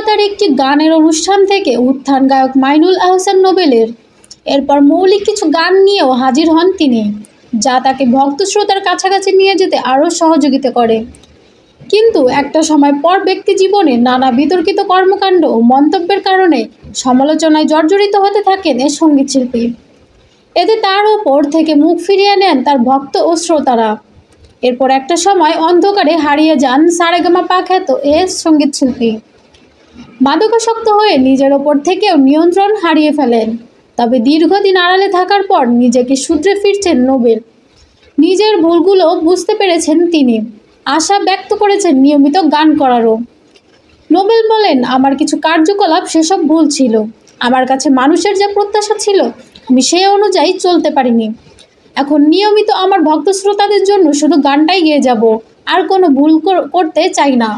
কলকাতার একটি গানের অনুষ্ঠান থেকে উত্থান গায়ক মাইনুল আহসান নোবেলের। এরপর মৌলিক কিছু গান নিয়েও হাজির হন তিনি, যা তাকে ভক্ত শ্রোতার কাছাকাছি নিয়ে যেতে আরও সহযোগিতা করে। কিন্তু একটা সময় পর ব্যক্তি জীবনে নানা বিতর্কিত কর্মকাণ্ড ও মন্তব্যের কারণে সমালোচনায় জর্জরিত হতে থাকেন এ সঙ্গীতশিল্পী। এতে তার ওপর থেকে মুখ ফিরিয়ে নেন তার ভক্ত ও শ্রোতারা। এরপর একটা সময় অন্ধকারে হারিয়ে যান সারেগামাপা খ্যাত এ সঙ্গীতশিল্পী। মাদকাসক্ত হয়ে নিজের ওপর থেকেও নিয়ন্ত্রণ হারিয়ে ফেলেন। তবে দীর্ঘদিন আড়ালে থাকার পর নিজেকে শুধরে ফিরছেন নোবেল। নিজের ভুলগুলো বুঝতে পেরেছেন তিনি, আশা ব্যক্ত করেছেন নিয়মিত গান করারও। নোবেল বলেন, আমার কিছু কার্যকলাপ সেসব ভুল ছিল। আমার কাছে মানুষের যে প্রত্যাশা ছিল আমি সেই অনুযায়ী চলতে পারিনি। এখন নিয়মিত আমার ভক্ত শ্রোতাদের জন্য শুধু গানটাই গেয়ে যাব, আর কোনো ভুল করতে চাই না।